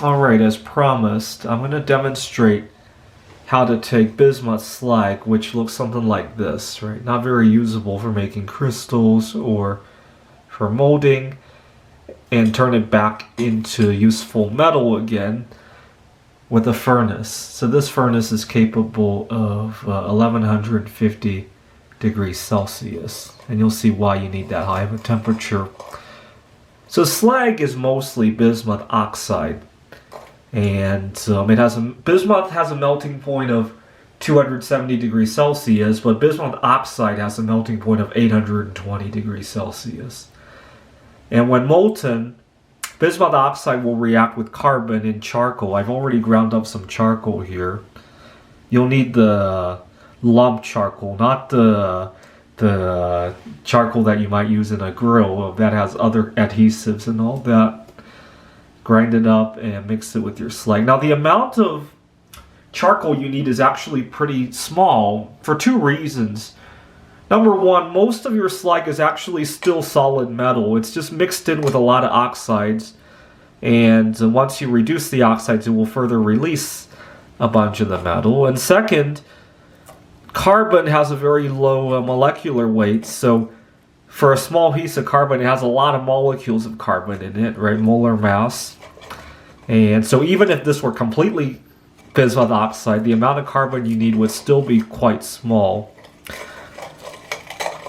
Alright, as promised, I'm going to demonstrate how to take bismuth slag, which looks something like this, right? Not very usable for making crystals or for molding, and turn it back into useful metal again with a furnace. So this furnace is capable of 1150 degrees Celsius, and you'll see why you need that high of a temperature. So slag is mostly bismuth oxide, and bismuth has a melting point of 270 degrees Celsius, but bismuth oxide has a melting point of 820 degrees Celsius. And when molten, bismuth oxide will react with carbon and charcoal. I've already ground up some charcoal here. You'll need the lump charcoal, not the charcoal that you might use in a grill that has other adhesives and all that. Grind it up and mix it with your slag. Now the amount of charcoal you need is actually pretty small for two reasons. Number one, most of your slag is actually still solid metal. It's just mixed in with a lot of oxides, and once you reduce the oxides, it will further release a bunch of the metal. And second, carbon has a very low molecular weight, so for a small piece of carbon, it has a lot of molecules of carbon in it, right? Molar mass. And so even if this were completely bismuth oxide, the amount of carbon you need would still be quite small.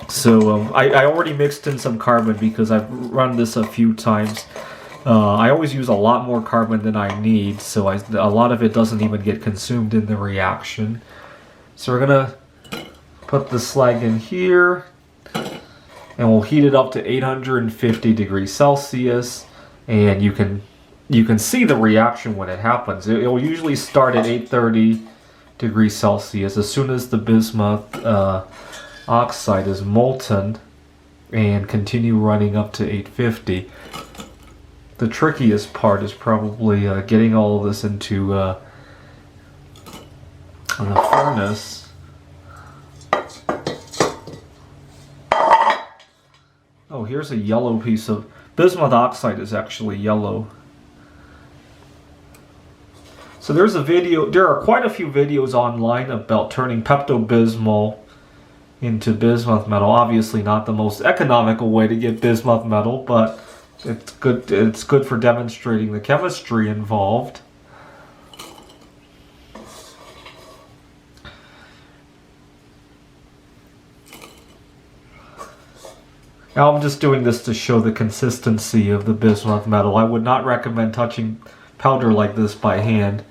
So I already mixed in some carbon because I've run this a few times. I always use a lot more carbon than I need, so a lot of it doesn't even get consumed in the reaction. So we're gonna put the slag in here, and we'll heat it up to 850 degrees Celsius, and you can see the reaction when it happens. It will usually start at 830 degrees Celsius as soon as the bismuth oxide is molten, and continue running up to 850. The trickiest part is probably getting all of this into the furnace. Oh, here's a yellow piece of bismuth oxide is actually yellow. So there are quite a few videos online about turning Pepto-Bismol into bismuth metal. Obviously not the most economical way to get bismuth metal, but it's good for demonstrating the chemistry involved. Now I'm just doing this to show the consistency of the bismuth metal. I would not recommend touching powder like this by hand.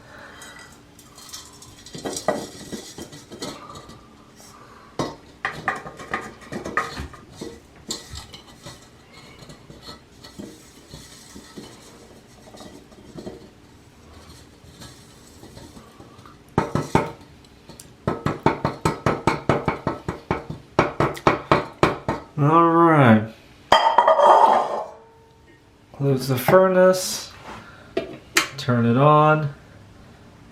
Alright, close the furnace, turn it on,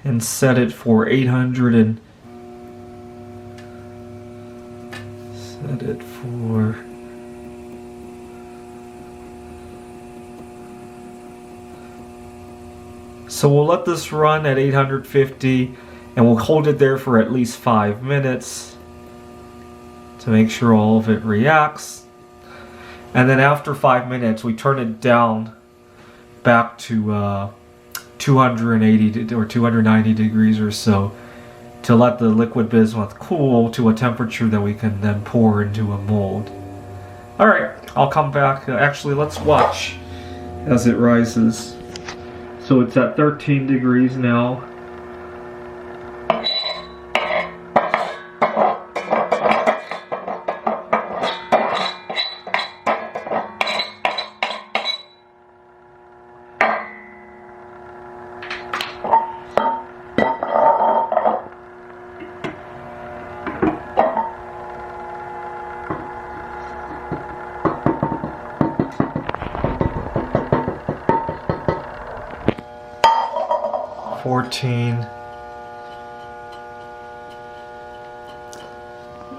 and set it for 800 and set it for so we'll let this run at 850 and we'll hold it there for at least 5 minutes to make sure all of it reacts. And then after 5 minutes, we turn it down back to 280 or 290 degrees or so to let the liquid bismuth cool to a temperature that we can then pour into a mold. Alright, I'll come back. Actually, let's watch as it rises. So it's at 13 degrees now.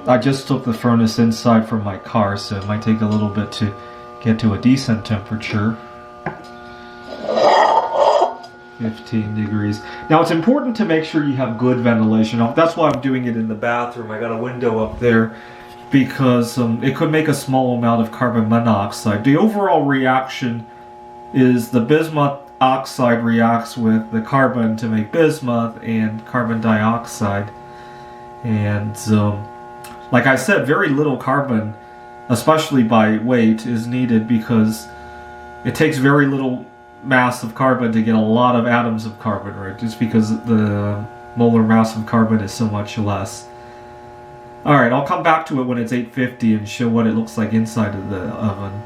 I just took the furnace inside from my car, so it might take a little bit to get to a decent temperature. 15 degrees. Now it's important to make sure you have good ventilation. That's why I'm doing it in the bathroom. I got a window up there because it could make a small amount of carbon monoxide. The overall reaction is the bismuth oxide reacts with the carbon to make bismuth and carbon dioxide. And like I said, very little carbon, especially by weight, is needed because it takes very little mass of carbon to get a lot of atoms of carbon, right? Just because the molar mass of carbon is so much less. Alright, I'll come back to it when it's 850 and show what it looks like inside of the oven.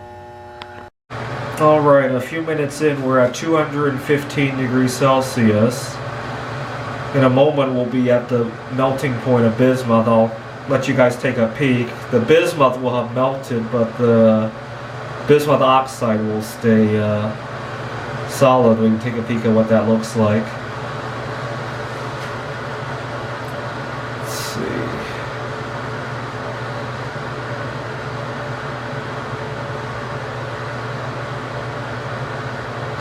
Alright, a few minutes in, we're at 215 degrees Celsius. In a moment, we'll be at the melting point of bismuth. I'll let you guys take a peek. The bismuth will have melted, but the bismuth oxide will stay solid. We can take a peek at what that looks like. Let's see.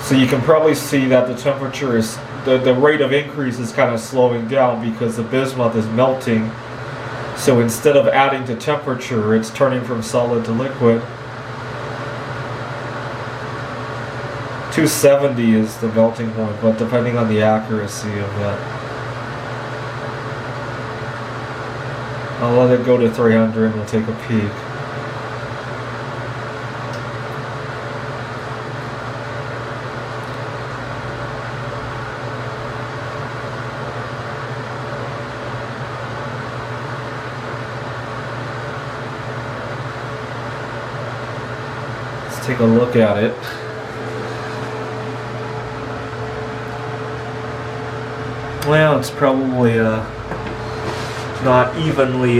So you can probably see that the temperature is, the rate of increase is kind of slowing down because the bismuth is melting. So instead of adding to temperature, it's turning from solid to liquid. 270 is the melting point, but depending on the accuracy of that. I'll let it go to 300 and we'll take a peek. Let's take a look at it. Well, it's probably not evenly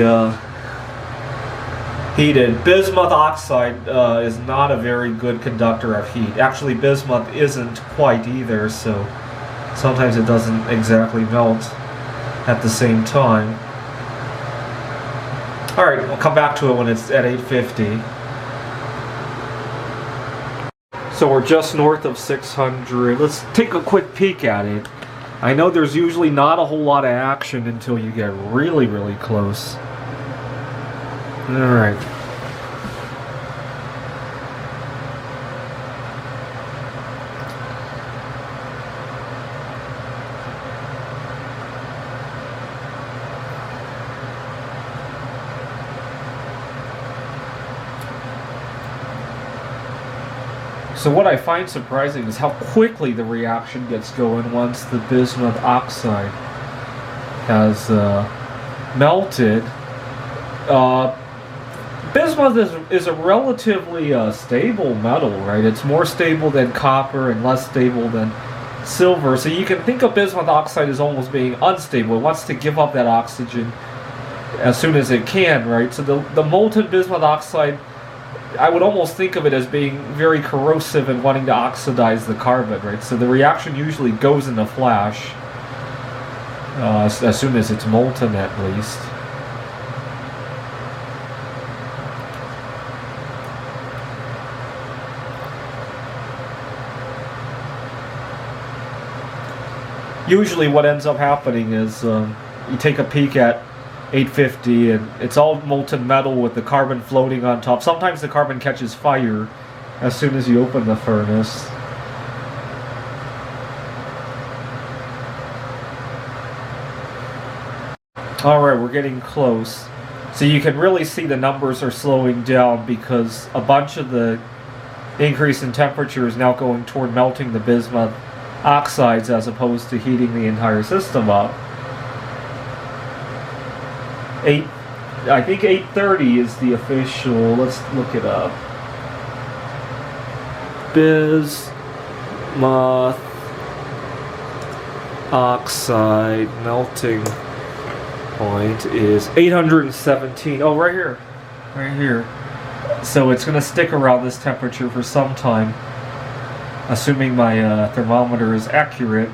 heated. Bismuth oxide is not a very good conductor of heat. Actually, bismuth isn't quite either, so sometimes it doesn't exactly melt at the same time. Alright, we'll come back to it when it's at 850. So we're just north of 600. Let's take a quick peek at it. I know there's usually not a whole lot of action until you get really, really close. Alright. So what I find surprising is how quickly the reaction gets going once the bismuth oxide has melted. Bismuth is a relatively stable metal, right? It's more stable than copper and less stable than silver. So you can think of bismuth oxide as almost being unstable. It wants to give up that oxygen as soon as it can, right? So the molten bismuth oxide, I would almost think of it as being very corrosive and wanting to oxidize the carbon, right? So the reaction usually goes in a flash, as soon as it's molten at least. Usually what ends up happening is you take a peek at 850 and it's all molten metal with the carbon floating on top. Sometimes the carbon catches fire as soon as you open the furnace. Alright, we're getting close. So you can really see the numbers are slowing down because a bunch of the increase in temperature is now going toward melting the bismuth oxides as opposed to heating the entire system up. I think 830 is the official. Let's look it up. Bismuth oxide melting point is 817. Oh, right here. Right here. So it's going to stick around this temperature for some time, assuming my thermometer is accurate.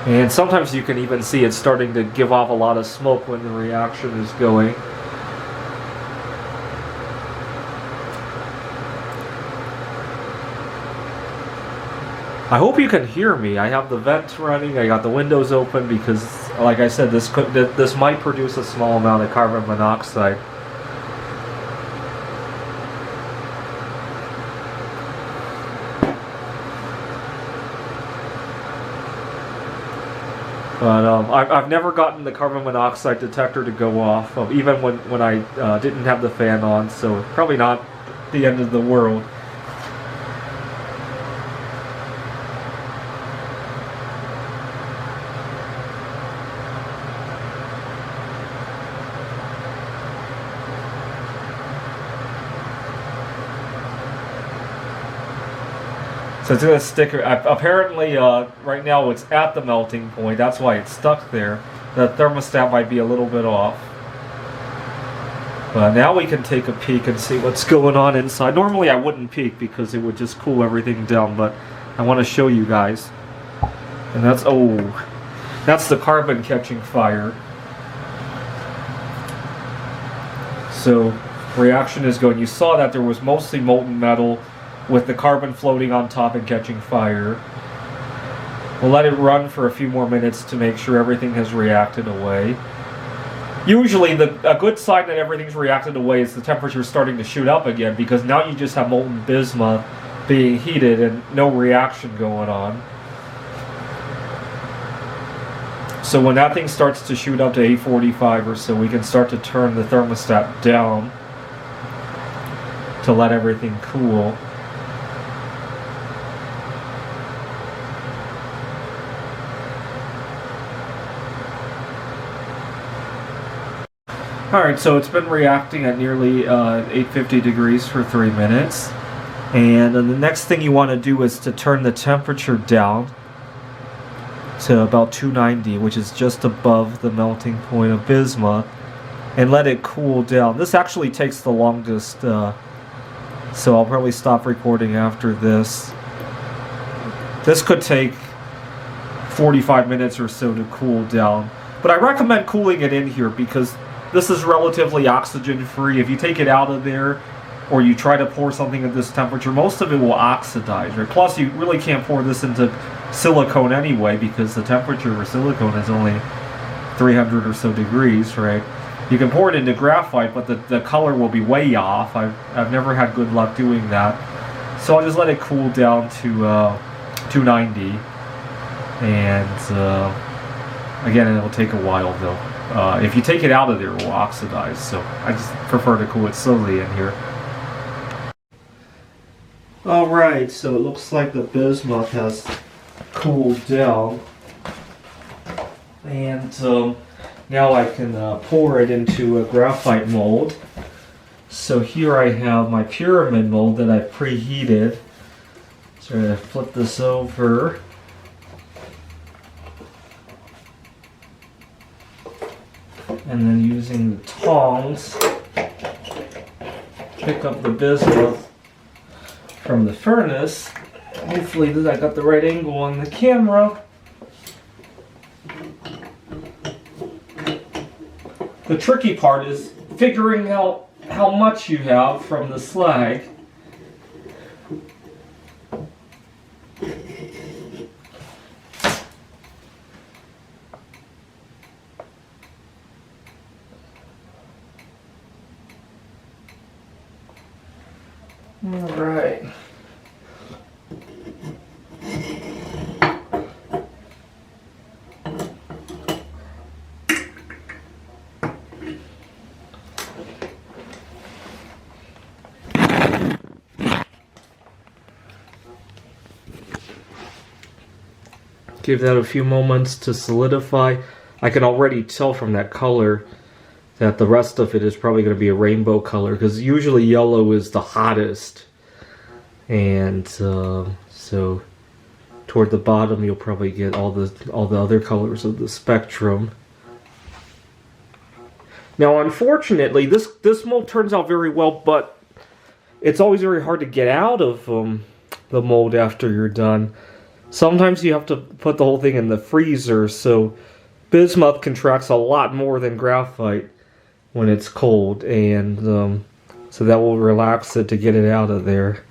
And sometimes you can even see it starting to give off a lot of smoke when the reaction is going. I hope you can hear me. I have the vents running. I got the windows open because, like I said, this might produce a small amount of carbon monoxide. But I've never gotten the carbon monoxide detector to go off, even when I didn't have the fan on, so probably not the end of the world. So it's going to stick. Apparently, right now it's at the melting point. That's why it's stuck there. The thermostat might be a little bit off. But now we can take a peek and see what's going on inside. Normally I wouldn't peek because it would just cool everything down, but I want to show you guys. And that's the carbon catching fire. So reaction is going. You saw that there was mostly molten metal with the carbon floating on top and catching fire. We'll let it run for a few more minutes to make sure everything has reacted away. Usually a good sign that everything's reacted away is the temperature starting to shoot up again, because now you just have molten bismuth being heated and no reaction going on. So when that thing starts to shoot up to 845 or so, we can start to turn the thermostat down to let everything cool. Alright, so it's been reacting at nearly 850 degrees for 3 minutes. And then the next thing you want to do is to turn the temperature down to about 290, which is just above the melting point of bismuth, and let it cool down. This actually takes the longest, so I'll probably stop recording after this. This could take 45 minutes or so to cool down. But I recommend cooling it in here because this is relatively oxygen free. If you take it out of there or you try to pour something at this temperature, most of it will oxidize, right? Plus you really can't pour this into silicone anyway because the temperature for silicone is only 300 or so degrees, right? You can pour it into graphite, but the color will be way off. I've never had good luck doing that. So I'll just let it cool down to 290. And again, it'll take a while though. If you take it out of there, it will oxidize, so I just prefer to cool it slowly in here. Alright, so it looks like the bismuth has cooled down. And now I can pour it into a graphite mold. So here I have my pyramid mold that I've preheated. So I'm going to flip this over. And then using the tongs, pick up the bismuth from the furnace. Hopefully I got the right angle on the camera. The tricky part is figuring out how much you have from the slag. All right. Give that a few moments to solidify. I can already tell from that color that the rest of it is probably going to be a rainbow color, because usually yellow is the hottest. And so toward the bottom you'll probably get all the other colors of the spectrum. Now unfortunately this mold turns out very well, but it's always very hard to get out of the mold after you're done. Sometimes you have to put the whole thing in the freezer, so bismuth contracts a lot more than graphite when it's cold, and so that will relax it to get it out of there.